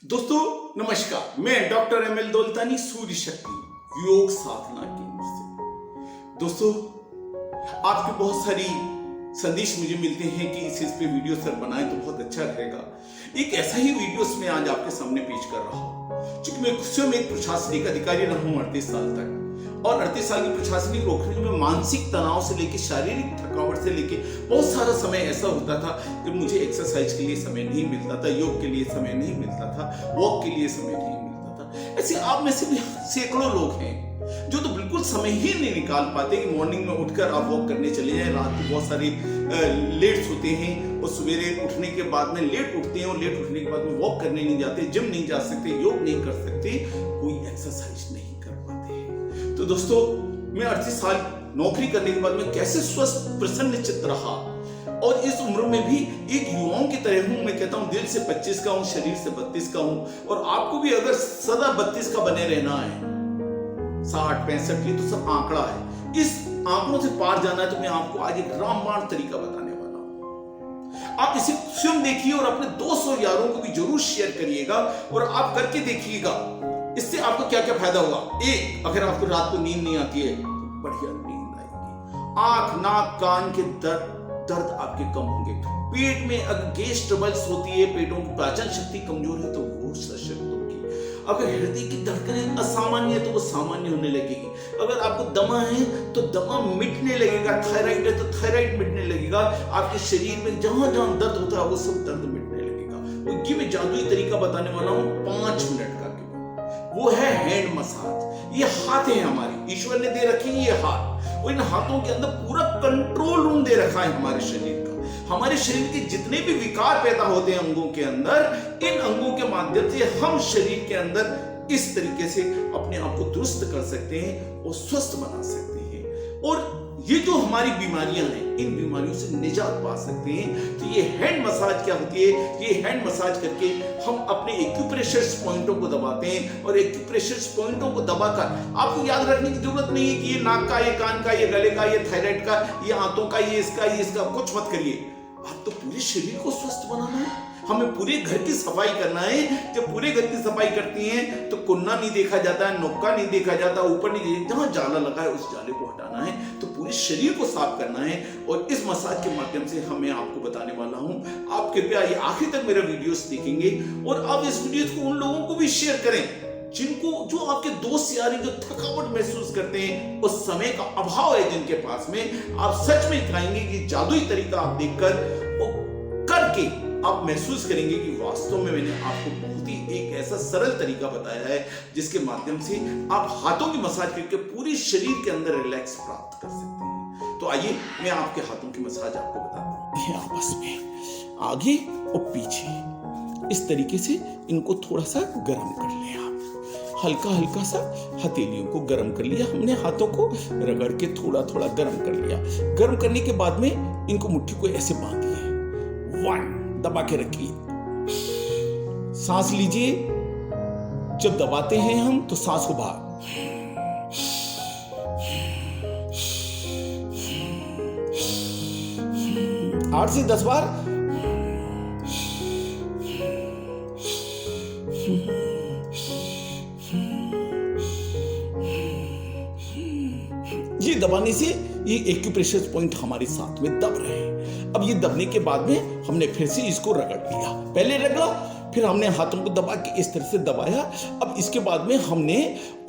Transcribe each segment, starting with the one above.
दोस्तों नमस्कार, मैं डॉक्टर एम एल दौलतानी सूर्य शक्ति योग साधना केंद्र से। दोस्तों आपके बहुत सारी संदेश मुझे मिलते हैं कि इस पे वीडियो सर बनाएं तो बहुत अच्छा रहेगा। एक ऐसा ही वीडियो मैं आज आपके सामने पेश कर रहा हूं। चूंकि मैं स्वयं एक प्रशासनिक अधिकारी रहा हूं 38 साल तक, और 38 साल की प्रशासनिक नौकरी में मानसिक तनाव से लेकर शारीरिक थकावट से लेकर बहुत सारा समय ऐसा होता था कि मुझे एक्सरसाइज के लिए समय नहीं मिलता था, योग के लिए समय नहीं मिलता था, वॉक के लिए समय नहीं मिलता था। ऐसे आप में से भी सैकड़ों लोग हैं जो तो बिल्कुल समय ही नहीं निकाल पाते कि मॉर्निंग में उठकर आप वॉक करने चले जाएं। रात को बहुत सारी लेट सोते हैं और सवेरे उठने के बाद में लेट उठते हैं, और लेट उठने के बाद में वॉक करने नहीं जाते, जिम नहीं जा सकते, योग नहीं कर सकते, कोई एक्सरसाइज नहीं कर पाते हैं। तो दोस्तों मैं 38 साल नौकरी करने के बाद में कैसे स्वस्थ प्रसन्न चित्त रहा, और इस उम्र में भी एक युवाओं की तरह हूं। मैं कहता हूं दिल से 25 का हूं, शरीर से 32 का हूं, और आपको भी अगर सदा 32 का बने रहना है, 60-65 ये तो सब आंकड़ा है, इस आंकड़ों से पार जाना है, तो मैं आपको आज एक रामबाण तरीका बताने वाला हूं। आप इसे स्वयं देखिए और अपने दोस्त और यारों को भी जरूर शेयर करिएगा, और आप करके देखिएगा इससे आपको क्या क्या फायदा होगा। एक, अगर आपको रात को नींद नहीं आती है तो बढ़िया नींद आएगी। आंख नाक कान के दर्द आपके कम होंगे। पेट में अगर गैस ट्रबल्स होती है, पेटों की पाचन शक्ति कमजोर है तो वो सशक्त होगी। अगर हृदय की धड़कनें असामान्य है तो वो सामान्य होने लगेगी। अगर आपको दमा है तो दमा मिटने लगेगा। थायराइड है तो थायराइड मिटने लगेगा। आपके शरीर में जहां जहां दर्द होता है वो सब दर्द मिटने लगेगा। और ये मैं जादुई तरीका बताने वाला हूं 5 मिनट का, वो है हैंड मसाज। ये हाथ है हमारी, ईश्वर ने दे रखे हैं ये हाथ, और इन हाथों के अंदर पूरा कंट्रोल रूम दे रखा है हमारे शरीर का। हमारे शरीर के जितने भी विकार पैदा होते हैं अंगों के अंदर, इन अंगों के माध्यम से हम शरीर के अंदर इस तरीके से अपने आप को दुरुस्त कर सकते हैं और स्वस्थ बना सकते हैं। और ये जो हमारी बीमारियां हैं, इन बीमारियों से निजात पा सकते हैं। तो ये हैंड मसाज क्या होती है? ये हैंड मसाज करके हम अपने एक्यूप्रेशर पॉइंटों को दबाते हैं, और एक्यूप्रेशर पॉइंटों को दबाकर आपको याद रखने की जरूरत नहीं है कि ये नाक का, ये कान का, ये गले का, ये थायराइड का, ये आंतों का, ये इसका, कुछ मत करिए। आप तो पूरे शरीर को स्वस्थ बनाना है। हमें पूरे घर की सफाई करना है। जब पूरे घर की सफाई करती हैं तो कुन्ना नहीं देखा जाता है, नोका नहीं देखा जाता, ऊपर नहीं देखा, जहां जाला लगा है उस जाले को हटाना है। तो पूरे शरीर को साफ करना है, और इस मसाज के माध्यम से मैं आपको बताने वाला हूं। आप कृपया ये आखिर तक मेरा वीडियोस देखेंगे, और आप इस वीडियो को उन लोगों को भी शेयर करें जिनको, जो आपके दोस्त यार जो थकावट महसूस करते हैं, उस समय का अभाव है जिनके पास में। आप सच में कहेंगे कि जादुई तरीका आप देखकर और करके आप महसूस करेंगे कि वास्तव में मैंने आपको बहुत ही एक ऐसा सरल तरीका बताया है जिसके माध्यम से आप हाथों की मसाज करके पूरे शरीर के अंदर रिलैक्स प्राप्त कर सकते हैं। तो आइए मैं आपके हाथों की मसाज आपको बताता हूं। आपस में आगे और पीछे इस तरीके से इनको थोड़ा सा गर्म कर लें। आप हल्का हल्का सा हथेलियों को गर्म कर लिया, हमने हाथों को रगड़ के थोड़ा थोड़ा गर्म कर लिया। गर्म करने के बाद में इनको मुट्ठी को ऐसे बांधिए। 1, दबा के रखिए, सांस लीजिए। जब दबाते हैं हम तो सांस को बाहर, 8 से 10 बार। ये दबाने से ये एक्यूप्रेशर पॉइंट हमारे साथ में दब रहे हैं। अब ये दबने के बाद में हमने फिर से इसको रगड़ लिया। पहले रगड़ा, फिर हमने हाथों को दबा के इस तरह से दबाया। अब इसके बाद में हमने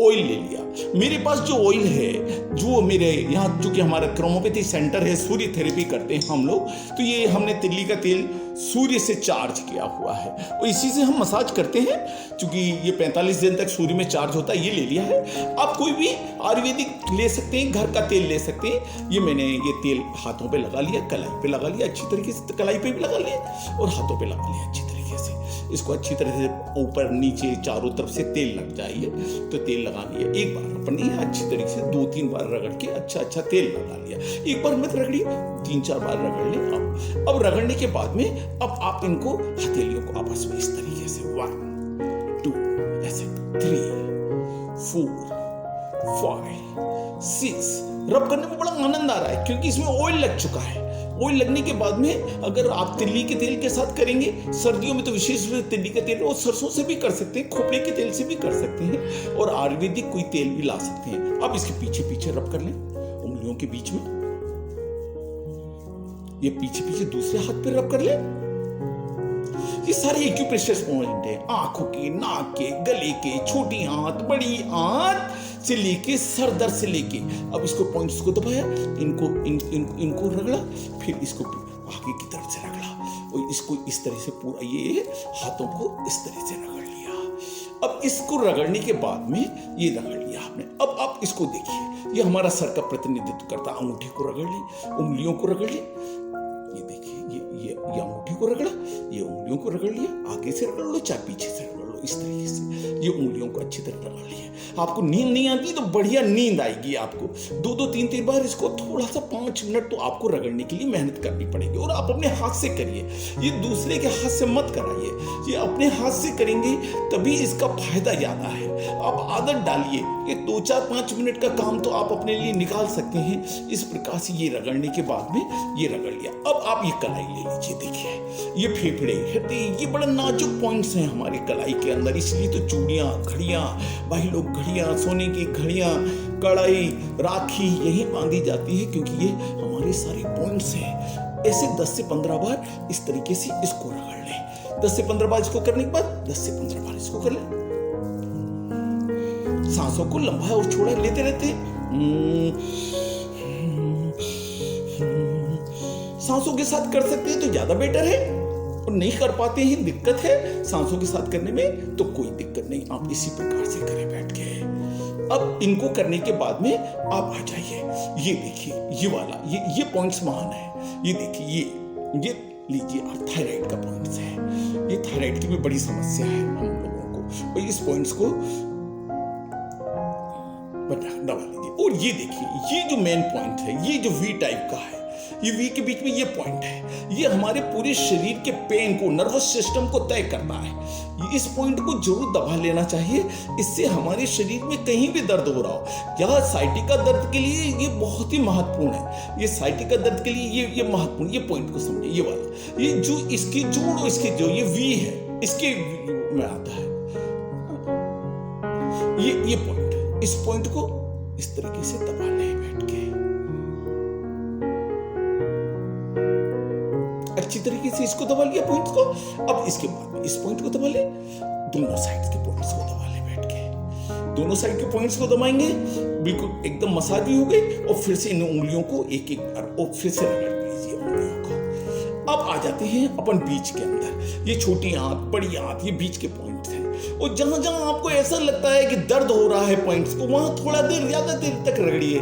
ऑयल ले लिया। मेरे पास जो ऑयल है, जो मेरे यहाँ चूंकि हमारा क्रोमोपैथी सेंटर है, सूर्य थेरेपी करते हैं हम लोग, तो ये हमने तिल्ली का तेल सूर्य से चार्ज किया हुआ है, और इसी से हम मसाज करते हैं। चूंकि ये 45 दिन तक सूर्य में चार्ज होता है, ये ले लिया है। आप कोई भी आयुर्वेदिक ले सकते हैं, घर का तेल ले सकते हैं। ये मैंने ये तेल हाथों पे लगा लिया, कलाई पे लगा लिया अच्छी तरीके से, कलाई पे भी लगा लिया और हाथों पे लगा लिया अच्छी तरीके से। इसको अच्छी तरह से ऊपर नीचे चारों तरफ से तेल लग जाइए। तो तेल लगा लिया, एक बार अपनी अच्छी तरीके से 2-3 बार रगड़ के अच्छा तेल लगा लिया। एक बार मत रगड़िए, 3-4 बार रगड़ लें। अब रगड़ने के बाद में अब आप इनको हथेलियों को आपस में इस तरीके से 1, 2, ऐसे 3, 4, 5, 6। रब करने में बड़ा आनंद आ रहा है क्योंकि इसमें ऑयल लग चुका है। ऑयल लगने के बाद में अगर आप तिल्ली के तेल के साथ करेंगे, सर्दियों में तो विशेष रूप से तिल्ली का तेल, और सरसों से भी कर सकते हैं, खोपड़े के तेल से भी कर सकते हैं, और आयुर्वेदिक कोई तेल भी ला सकते हैं। अब इसके पीछे पीछे रब कर लें, उंगलियों के बीच में, ये पीछे पीछे दूसरे हाथ पे रब कर लें। ये सारे एक्यूप्रेशर पॉइंट है, आंखों के, नाक के, गले के, छोटी आंत, बड़ी आंत से लेके सर दर्द से लेके। अब इसको पॉइंट्स को दबाया, इनको रगड़ा, फिर इसको आगे की तरफ से रगड़ा, और इसको इस तरह से पूरा ये हाथों को इस तरह से रगड़ लिया। अब इसको रगड़ने के बाद में ये रगड़ लिया आपने। अब आप इसको देखिए, ये हमारा सर का प्रतिनिधित्व करता है। अंगूठी को रगड़ ली, उंगलियों को रगड़ ली, ये देखिए, ये अंगूठी को रगड़ा, ये उंगलियों को रगड़ लिया, आगे से रगड़ लो चाहे पीछे से रगड़ लो, इस तरीके से ये उंगलियों को अच्छी तरह रगड़ लिया। आपको नींद नहीं आती तो बढ़िया नींद आएगी आपको। 2-2, 3-3 बार इसको थोड़ा सा 5 मिनट तो आपको रगड़ने के लिए मेहनत करनी पड़ेगी, और आप अपने हाथ से करिए, ये दूसरे के हाथ से मत कराइए, ये अपने हाथ से करेंगे तभी इसका फायदा ज्यादा है। आप आदत डालिए, ये 2-4-5 मिनट का काम तो आप अपने लिए निकाल सकते हैं। इस प्रकार से ये रगड़ने के बाद में ये रगड़ लिया। अब आप ये कलाई ले लीजिए, देखिए ये फेफड़े, हृदय, ये बड़ा नाजुक पॉइंट्स हैं हमारे कलाई के अंदर, इसलिए तो चूड़ियां, घड़ियां, भाई लोग घड़ियां, सोने की घड़ियां, कड़ाई, राखी यही बांधी जाती है, क्योंकि ये हमारे सारे पॉइंट्स हैं। ऐसे 10 से 15 बार इस तरीके से इसको रगड़ लें। 10 से 15 बार इसको करने के बाद 10 से 15 बार इसको कर लें। सांसों को लंबा और छोड़ा लेते रहते हैं। सांसों के साथ कर सकते हैं तो ज्यादा बेटर है, और नहीं कर पाते हैं, दिक्कत है सांसों के साथ करने में, तो कोई दिक्कत नहीं, आप इसी प्रकार से करें बैठ के। अब इनको करने के बाद में आप आ जाइए, ये देखिए ये वाला, ये पॉइंट्स महान है। ये देखिए, ये लीजिए आप, थायराइड का पॉइंट्स है। ये थायराइड की भी बड़ी समस्या है हम लोगों को, और इस पॉइंट्स को दबा लीजिए। और ये देखिए, ये जो मेन पॉइंट है, ये जो वी टाइप का है, ये वी के बीच में ये पॉइंट है, ये हमारे पूरे शरीर के पेन को, नर्वस सिस्टम को तय करता है। इस पॉइंट को जरूर दबा लेना चाहिए, इससे हमारे शरीर में कहीं भी दर्द हो रहा हो, या साइटिका दर्द के लिए ये बहुत ही महत्वपूर्ण है। ये साइटिका दर्द के लिए ये महत्वपूर्ण, ये पॉइंट को समझिए, ये वाला, ये जो इसकी जोड़ और इसके जो ये वी है, इसके में आता है ये पॉइंट। इस पॉइंट को इस तरीके से दबा ले बैठ के, अच्छी तरीके से इसको दबा लिया पॉइंट्स को। अब इसके बाद में इस पॉइंट को दबा ले, दोनों साइड के पॉइंट्स को दबा ले बैठ के। दोनों साइड के पॉइंट्स को दबाएंगे, बिल्कुल एकदम मसाज भी हो गई, और फिर से इन उंगलियों को एक एक बार और फिर से रगड़ लीजिए उंगलियों को। अब आ जाते हैं अपन बीच के अंदर, ये छोटी आंत, बड़ी आंत, ये बीच के पॉइंट्स हैं। और जहां जहां आपको ऐसा लगता है कि दर्द हो रहा है पॉइंट्स को, वहां थोड़ा देर, ज्यादा देर तक रगड़िए।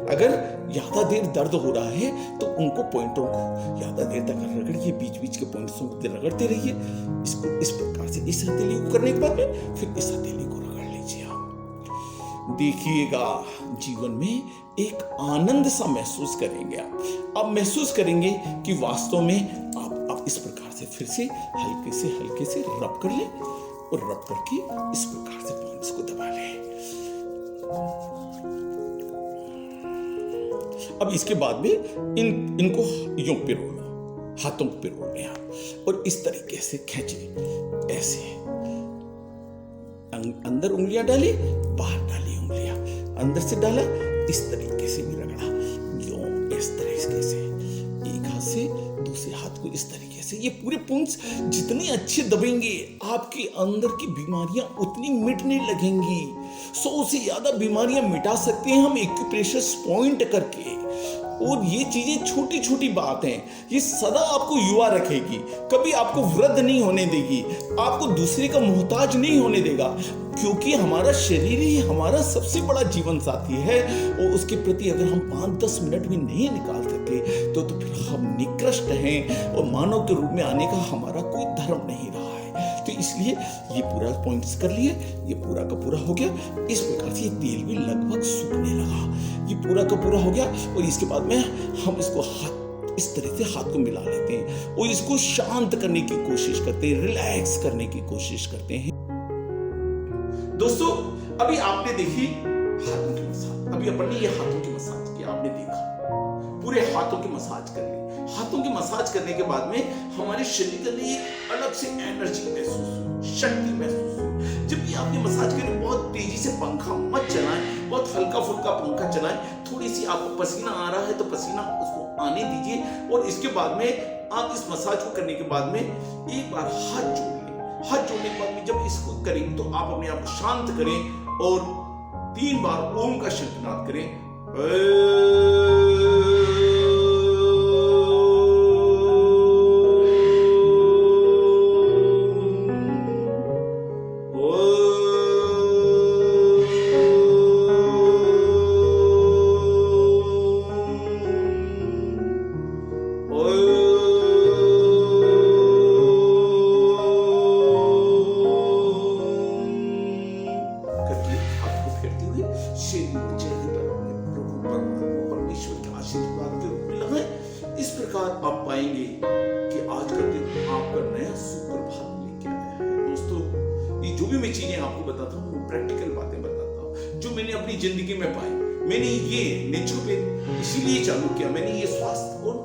अगर ज्यादा देर दर्द हो रहा है तो उनको पॉइंटों को ज्यादा देर तक रगड़िए, बीच बीच के पॉइंट्स को रगड़ते रहिए। इसको इस प्रकार से इस हथेली को करने के बाद में फिर इस हथेली को रगड़ लीजिए। आप देखिएगा, जीवन में एक आनंद सा महसूस करेंगे। आप महसूस करेंगे कि वास्तव में आप इस प्रकार से फिर से हल्के से रब कर लें, और रब करके इस प्रकार से पॉइंट्स को दबा लें। अब इसके बाद में इनको यूं पिरो लो, हाथों को पिरो लें आप, और इस तरीके से खींचे, ऐसे अंदर उंगलियां डाली, बाहर डाली उंगलियां, अंदर से डाला, इस तरीके से भी रगड़ा, यूं इस तरीके से, एक हाथ से दूसरे हाथ को इस तरीके से। ये पूरे पॉइंट्स जितने अच्छे दबेंगे, आपके अंदर की बीमारियां उतनी मिटने लगेंगी। 100 से ज्यादा बीमारियां मिटा सकते हैं हम एक्यूप्रेशर पॉइंट करके। और ये चीजें छोटी छोटी बात हैं, ये सदा आपको युवा रखेगी, कभी आपको वृद्ध नहीं होने देगी, आपको दूसरे का मोहताज नहीं होने देगा, क्योंकि हमारा शरीर ही हमारा सबसे बड़ा जीवन साथी है। और उसके प्रति अगर हम 5-10 मिनट भी नहीं निकाल सके तो फिर हम निकृष्ट हैं, और मानव के रूप में आने का हमारा कोई धर्म नहीं रहा है। तो इसलिए ये पूरा पॉइंट्स कर लिए, ये पूरा का पूरा हो गया। इस प्रकार से ये तेल भी लगभग सूखने लगा, ये पूरा का पूरा हो गया। और इसके बाद में हम इसको इस तरह से हाथ को मिला लेते हैं, और इसको शांत करने की कोशिश करते हैं, रिलैक्स करने की कोशिश करते हैं। दोस्तों, अभी आपने देखी हाथों की मसाज, अभी अपन ने ये हाथों की मसाज की, आपने देखा पूरे हाथों की मसाज कर ली। हाथों की मसाज करने के बाद में हमारे शरीर के लिए एक अलग से एनर्जी महसूस हुई, शक्ति महसूस हुई। जब भी आप ये मसाज करें, बहुत तेजी से पंखा मत चलाएं, बहुत हल्का फुल्का पंखा चलाएं। थोड़ी सी आपको पसीना आ रहा है तो पसीना उसको आने दीजिए, और इसके बाद में आप इस मसाज को करने के बाद में एक बार हाथ जोड़ लें। हाथ जोड़ने के बाद में जब इसको करें तो आप अपने आप को शांत करें और 3 बार ओम का शंखनाद करें। इस प्रकार आप पाएंगे कि आज का दिन आपका नया सुप्रभात लेके आया है। दोस्तों, ये जो भी मैं चीजें आपको बताता हूँ वो प्रैक्टिकल बातें बताता हूँ जो मैंने अपनी जिंदगी में पाई। मैंने ये नेचुरोपैथ इसीलिए चालू किया, मैंने ये स्वास्थ्य और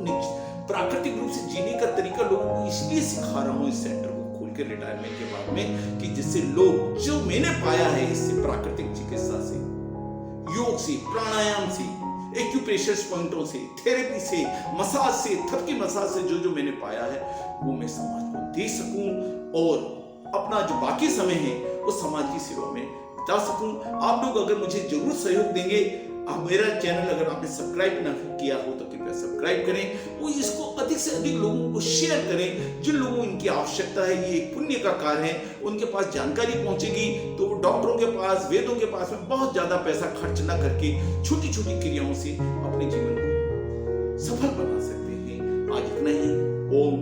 प्राकृतिक रूप से जीने का तरीका लोगों को इसलिए सिखा रहा हूँ इस सेंटर को खोल के रिटायरमेंट के बाद में, कि जिससे लोग जो मैंने पाया है इससे प्राकृतिक चिकित्सा से, योग से, प्राणायाम से, एक्यूप्रेशर पॉइंटों से, थेरेपी से, मसाज से, थपकी मसाज से जो मैंने पाया है वो मैं समाज को दे सकूं और अपना जो बाकी समय है वो समाज की सेवा में बिता सकूं। आप लोग अगर मुझे जरूर सहयोग देंगे, आप मेरा चैनल अगर आपने सब्सक्राइब ना किया हो तो कृपया सब्सक्राइब करें और इसको अधिक से अधिक लोगों को शेयर करें। जिन लोगों को इनकी आवश्यकता है, ये एक पुण्य का कार्य है, उनके पास जानकारी पहुंचेगी तो वो डॉक्टरों के पास, वेदों के पास में बहुत ज्यादा पैसा खर्च ना करके छोटी छोटी क्रियाओं से अपने जीवन को सफल बना सकते हैं। आज इतना ही। ओम